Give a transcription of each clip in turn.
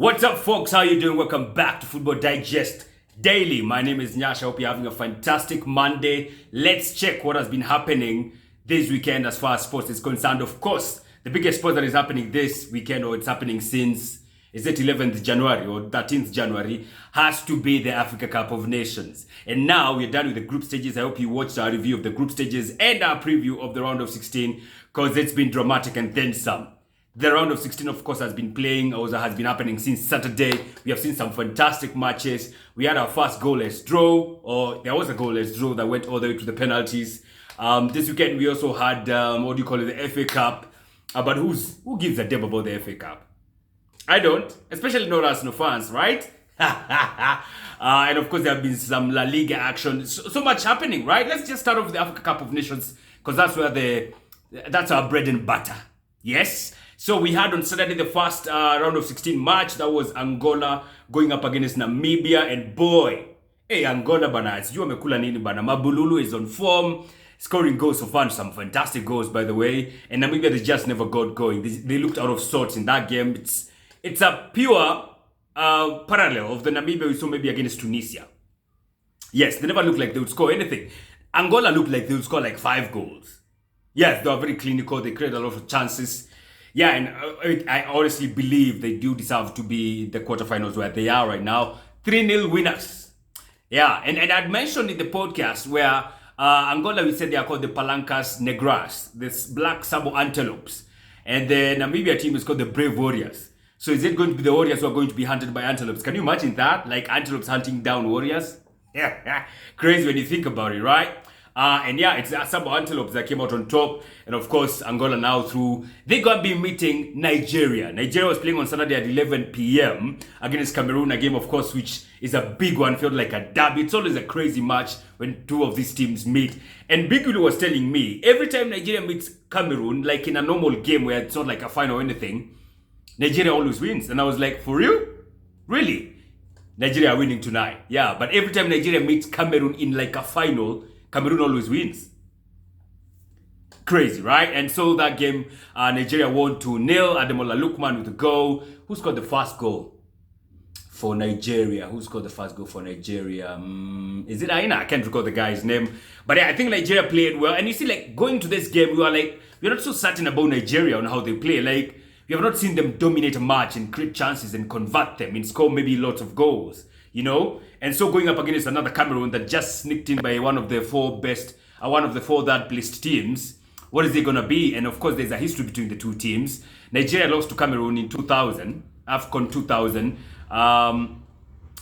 What's up, folks? How you doing? Welcome back to Football Digest Daily. My name is Nyash. I hope you're having a fantastic Monday. Let's check what has been happening this weekend as far as sports is concerned. Of course, the biggest sport that is happening this weekend, or it's happening since, is it 11th January or 13th January, has to be the Africa Cup of Nations. And now we're done with the group stages. I hope you watched our review of the group stages and our preview of the round of 16, because it's been dramatic and then some. The round of 16, of course, has been playing, or has been happening since Saturday. We have seen some fantastic matches. We had our first goalless draw, or there was a goalless draw that went all the way to the penalties. This weekend, we also had, the FA Cup. But who gives a damn about the FA Cup? I don't, especially not Arsenal fans, right? And of course, there have been some La Liga action. So much happening, right? Let's just start off with the Africa Cup of Nations, because that's our bread and butter. Yes? So we had on Saturday the first round of 16 match. That was Angola going up against Namibia. And boy, Angola bana, sijui wamekula nini bana. Mabululu is on form, scoring goals so far. Some fantastic goals, by the way. And Namibia, they just never got going. They looked out of sorts in that game. It's a pure parallel of the Namibia we saw maybe against Tunisia. Yes, they never looked like they would score anything. Angola looked like they would score like 5 goals. Yes, they were very clinical. They created a lot of chances. Yeah, and I honestly believe they do deserve to be the quarterfinals where they are right now. 3-0 winners. Yeah, and I'd mentioned in the podcast where Angola, we said they are called the Palancas Negras, this black Sabo Antelopes. And the Namibia team is called the Brave Warriors. So is it going to be the Warriors who are going to be hunted by antelopes? Can you imagine that? Like antelopes hunting down warriors? Yeah, crazy when you think about it, right? And yeah, it's the Sabo Antelopes that came out on top. And of course, Angola now through. They're going to be meeting Nigeria. Nigeria was playing on Saturday at 11 p.m. against Cameroon. A game, of course, which is a big one. Felt like a derby. It's always a crazy match when two of these teams meet. And Big Willie was telling me, every time Nigeria meets Cameroon, like in a normal game where it's not like a final or anything, Nigeria always wins. And I was like, for real? Really? Nigeria are winning tonight. Yeah, but every time Nigeria meets Cameroon in like a final, Cameroon always wins. Crazy, right? And so that game, Nigeria won 2-0. Ademola Lookman with a goal. Who scored the first goal for Nigeria? Who scored the first goal for Nigeria? Is it Aina? I can't recall the guy's name. But yeah, I think Nigeria played well. And you see, like, going to this game, we're not so certain about Nigeria on how they play. Like, we have not seen them dominate a match and create chances and convert them and score maybe lots of goals. You know, and so going up against another Cameroon that just sneaked in by one of the four that placed teams, what is it gonna be? And of course, there's a history between the two teams. Nigeria lost to Cameroon in 2000, AFCON 2000,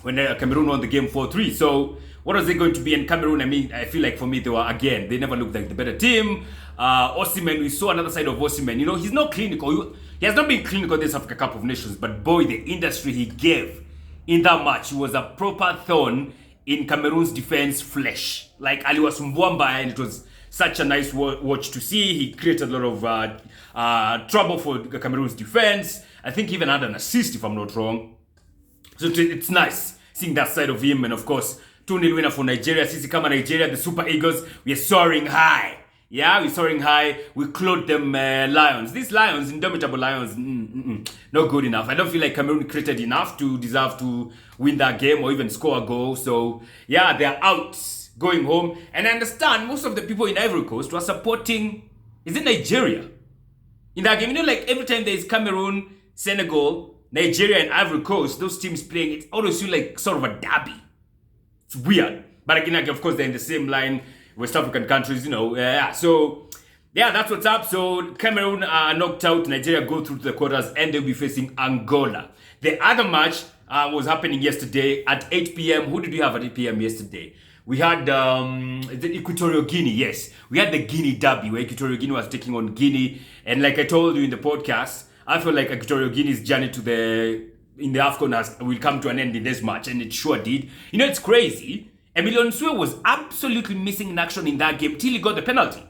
when Cameroon won the game 4-3. So what is it going to be? And Cameroon, I mean, I feel like for me, they never looked like the better team. Osimhen, we saw another side of Osimhen. You know, he's not clinical. He has not been clinical this Africa Cup of Nations, but boy, the industry he gave in that match, he was a proper thorn in Cameroon's defense flesh. Like Ali was Mbwamba, and it was such a nice watch to see. He created a lot of trouble for Cameroon's defense. I think he even had an assist, if I'm not wrong. So it's nice seeing that side of him. And of course, 2-0 winner for Nigeria. Sisi Kama Nigeria, the Super Eagles, we are soaring high. Yeah, we're soaring high. We clothed them lions. These lions, Indomitable lions, not good enough. I don't feel like Cameroon created enough to deserve to win that game or even score a goal. So, yeah, they're out, going home. And I understand most of the people in Ivory Coast were supporting, is it Nigeria? In that game, you know, like every time there's Cameroon, Senegal, Nigeria, and Ivory Coast, those teams playing, it always feels like sort of a derby. It's weird. But again, like, of course, they're in the same line. West African countries, you know. So, yeah, that's what's up. So, Cameroon knocked out. Nigeria go through to the quarters, and they'll be facing Angola. The other match was happening yesterday at 8 p.m. Who did we have at 8 p.m. yesterday? We had the Equatorial Guinea, yes. We had the Guinea derby, where Equatorial Guinea was taking on Guinea. And like I told you in the podcast, I feel like Equatorial Guinea's journey in the AFCON will come to an end in this match, and it sure did. You know, it's crazy. Emilio Nsue was absolutely missing in action in that game till he got the penalty.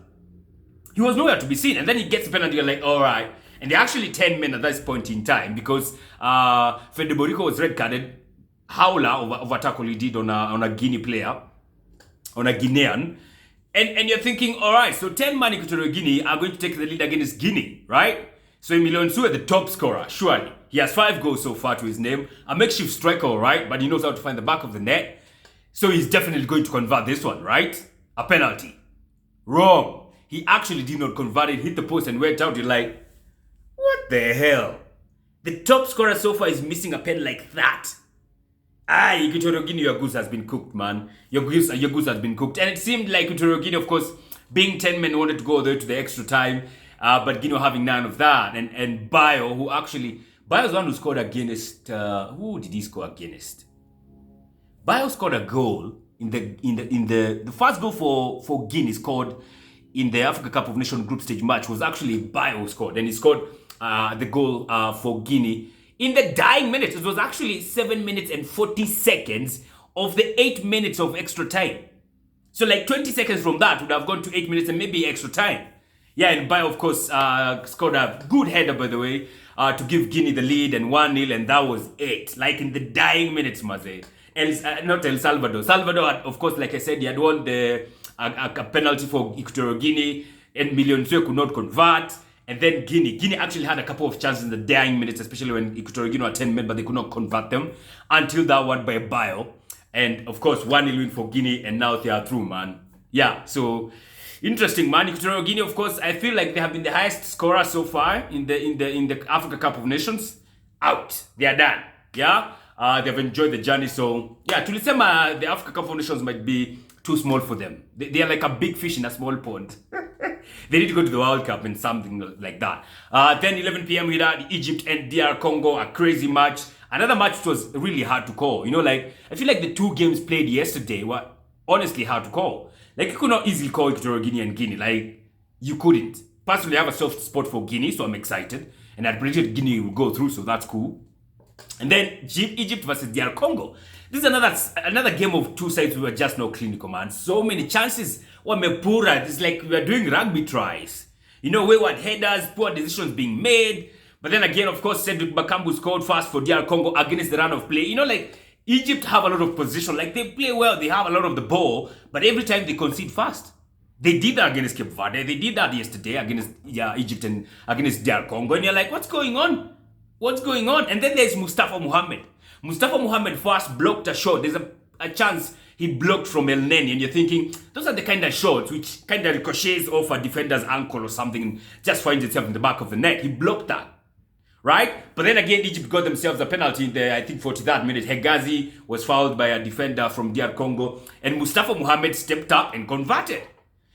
He was nowhere to be seen, and then he gets the penalty. You're like, all right. And they're actually 10 men at this point in time, because Fedeborico was red carded. Howler of a tackle he did on a Guinea player, on a Guinean. And you're thinking, all right, so 10 man Equatorial Guinea are going to take the lead against Guinea, right? So Emilio Nsue, the top scorer, surely. He has 5 goals so far to his name. A makeshift striker, right? But he knows how to find the back of the net. So he's definitely going to convert this one, right? A penalty. Wrong. He actually did not convert it, hit the post and went out. You're like, what the hell? The top scorer so far is missing a pen like that. Equatorial Guinea, your goose has been cooked, man. Your goose has been cooked. And it seemed like Equatorial Guinea, of course, being 10 men, wanted to go there to the extra time. But Guinea having none of that. And Bio, who actually... Bio's the one who scored against... who did he score against? Bio scored a goal in the first goal for Guinea scored in the Africa Cup of Nations group stage match was actually Bio scored. And he scored the goal for Guinea in the dying minutes. It was actually 7 minutes and 40 seconds of the 8 minutes of extra time. So like 20 seconds from that would have gone to 8 minutes and maybe extra time. Yeah, and Bio, of course, scored a good header, by the way, to give Guinea the lead and 1-0, and that was it. Like in the dying minutes, Maze. Not El Salvador. Salvador, had, of course, like I said, he had won a penalty for Equatorial Guinea, and Millionzue could not convert. And then Guinea actually had a couple of chances in the dying minutes, especially when Equatorial Guinea were 10 men, but they could not convert them until that one by Bio. And of course, 1-0 win for Guinea, and now they are through, man. Yeah, so interesting, man. Equatorial Guinea, of course, I feel like they have been the highest scorer so far in the Africa Cup of Nations. Out, they are done. Yeah, they've enjoyed the journey. So yeah, tulisema the Africa Cup of Nations might be too small for them. They are like a big fish in a small pond. They need to go to the World Cup and something like that. Then 11 p.m. we had Egypt and DR Congo, a crazy match. Another match which was really hard to call. You know, like, I feel like the 2 games played yesterday were honestly hard to call. Like, you could not easily call Equatorial Guinea and Guinea. Like, you couldn't. Personally, I have a soft spot for Guinea, so I'm excited. And I predicted Guinea would go through, so that's cool. And then Egypt versus DR Congo. This is another game of 2 sides who were just not clinical, man. So many chances. Wamepura. It's like we are doing rugby tries. You know, wayward headers, poor decisions being made. But then again, of course, Cedric Bakambu scored fast for DR Congo against the run of play. You know, like, Egypt have a lot of position. Like, they play well, they have a lot of the ball, but every time they concede fast. They did that against Cape Verde. They did that yesterday against Egypt and against DR Congo. And you're like, what's going on? What's going on? And then there's Mustafa Mohamed. Mustafa Mohamed first blocked a shot. There's a chance he blocked from El Neni, and you're thinking, those are the kind of shots which kind of ricochets off a defender's ankle or something and just finds itself in the back of the net. He blocked that. Right? But then again, Egypt got themselves a penalty in the, I think, 43rd minute. Hegazi was fouled by a defender from DR Congo, and Mustafa Mohamed stepped up and converted.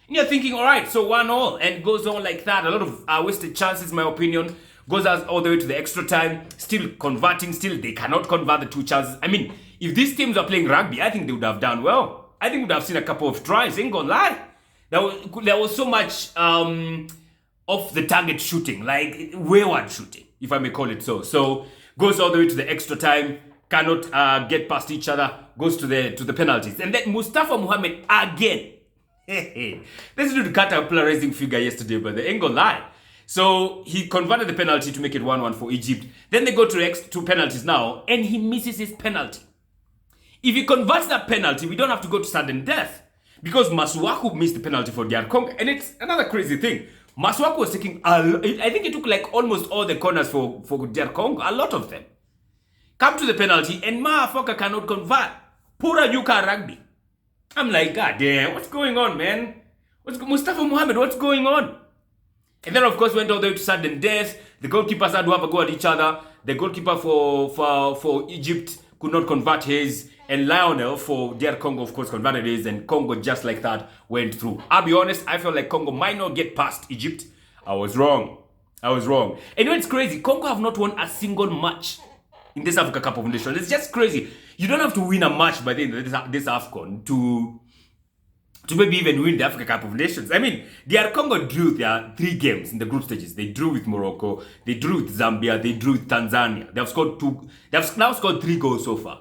And you're thinking, all right, so 1-1, and goes on like that. A lot of wasted chances, in my opinion. Goes all the way to the extra time, still converting, still they cannot convert the 2 chances. I mean, if these teams are playing rugby, I think they would have done well. I think we would have seen a couple of tries, ain't gonna lie. There was so much off the target shooting, like wayward shooting, if I may call it so. So goes all the way to the extra time, cannot get past each other, goes to the penalties. And then Mustafa Mohamed again. This dude cut a polarizing figure yesterday, but they ain't gonna lie. So he converted the penalty to make it 1-1 for Egypt. Then they go to the 2 penalties now, and he misses his penalty. If he converts that penalty, we don't have to go to sudden death. Because Masuaku missed the penalty for DR Congo. And it's another crazy thing. Masuaku was taking, I think he took like almost all the corners for DR Congo. A lot of them. Come to the penalty, and motherfucker cannot convert. Pura Yuka rugby. I'm like, God damn, what's going on, man? Mustafa Mohamed, what's going on? And then, of course, went all the way to sudden death. The goalkeepers had to have a go at each other. The goalkeeper for Egypt could not convert his. And Lionel for DR Congo, of course, converted his. And Congo, just like that, went through. I'll be honest, I felt like Congo might not get past Egypt. I was wrong. And you know, it's crazy. Congo have not won a single match in this Africa Cup of Nations. It's just crazy. You don't have to win a match by the end of this AFCON to maybe even win the Africa Cup of Nations. I mean, DR Congo drew their 3 games in the group stages. They drew with Morocco, they drew with Zambia, they drew with Tanzania. They have now scored 3 goals so far.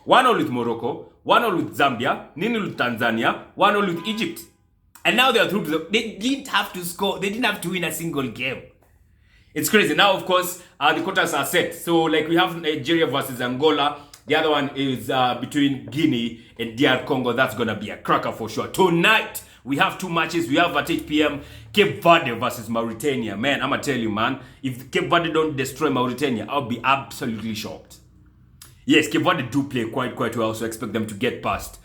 1-0 with Morocco, 1-0 with Zambia, 0-0 with Tanzania, 1-0 with Egypt. And now they are through to they didn't have to score, they didn't have to win a single game. It's crazy. Now, of course, the quarters are set. So, like, we have Nigeria versus Angola. The other one is between Guinea and DR Congo. That's going to be a cracker for sure. Tonight, We have 2 matches. We have at 8 p.m. Cape Verde versus Mauritania. Man, I'm going to tell you, man, if Cape Verde don't destroy Mauritania, I'll be absolutely shocked. Yes, Cape Verde do play quite well, so I expect them to get past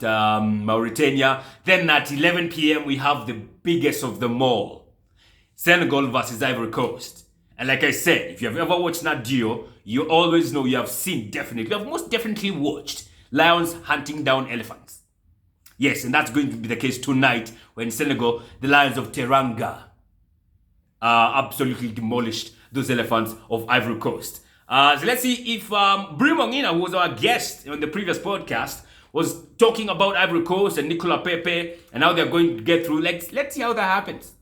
Mauritania. Then at 11 p.m. we have the biggest of them all, Senegal versus Ivory Coast. And like I said, if you have ever watched Nat Geo, you always know, you have most definitely watched lions hunting down elephants. Yes, and that's going to be the case tonight when Senegal, the Lions of Teranga, absolutely demolished those elephants of Ivory Coast. So let's see if Brimongina, who was our guest on the previous podcast, was talking about Ivory Coast and Nicolas Pepe and how they're going to get through. Let's see how that happens.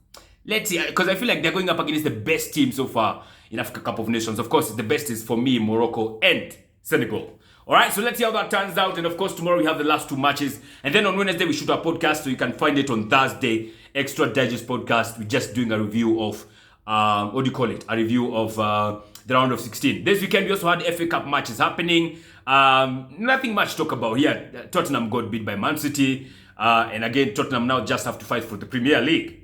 Let's see, because I feel like they're going up against the best team so far in Africa Cup of Nations. Of course, the best is for me Morocco and Senegal. All right, so let's see how that turns out. And of course, tomorrow we have the last 2 matches. And then on Wednesday, we shoot our podcast, so you can find it on Thursday. Extra Digest podcast. We're just doing a review of, a review of the round of 16. This weekend, we also had FA Cup matches happening. Nothing much to talk about here. Tottenham got beat by Man City. And again, Tottenham now just have to fight for the Premier League.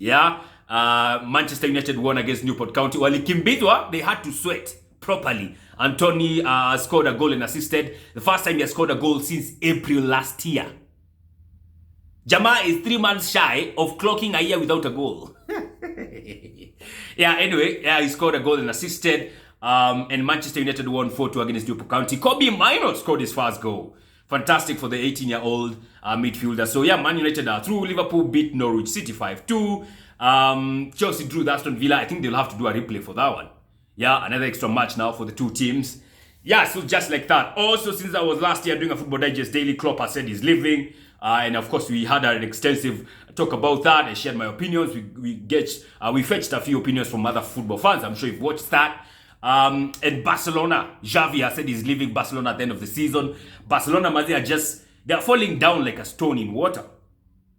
Yeah, Manchester United won against Newport County. Walikimbizwa, they had to sweat properly. Anthony scored a goal and assisted. The first time he has scored a goal since April last year. Jama is 3 months shy of clocking a year without a goal. Yeah, anyway, he scored a goal and assisted. And Manchester United won 4-2 against Newport County. Kobe Mainoo scored his first goal. Fantastic for the 18-year-old midfielder. So yeah, Man United are through. Liverpool beat Norwich City 5-2. Chelsea drew Aston Villa. I think they'll have to do a replay for that one. Yeah, another extra match now for the 2 teams. Yeah, so just like that. Also, since I was last year doing a Football Digest Daily, Klopp has said he's leaving. And of course, we had an extensive talk about that. I shared my opinions. We fetched a few opinions from other football fans. I'm sure you've watched that. And Barcelona, Xavi has said he's leaving Barcelona at the end of the season. Barcelona, they're falling down like a stone in water.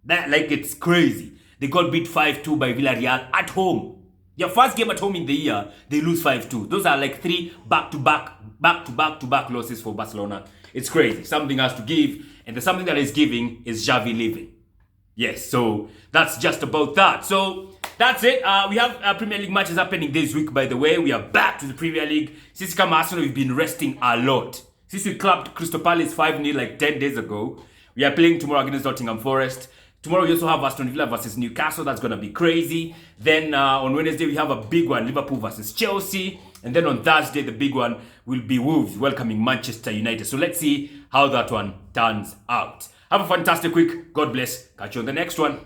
It's crazy. They got beat 5-2 by Villarreal at home. Their first game at home in the year, they lose 5-2. Those are like 3 back-to-back losses for Barcelona. It's crazy. Something has to give. And the something that is giving is Xavi leaving. Yes, so that's just about that. So that's it. We have Premier League matches happening this week, by the way. We are back to the Premier League. Since come Arsenal, we've been resting a lot. Since we clapped Crystal Palace 5-0 like 10 days ago, we are playing tomorrow against Nottingham Forest. Tomorrow we also have Aston Villa versus Newcastle. That's going to be crazy. Then on Wednesday we have a big one, Liverpool versus Chelsea. And then on Thursday, the big one will be Wolves welcoming Manchester United. So let's see how that one turns out. Have a fantastic week. God bless. Catch you on the next one.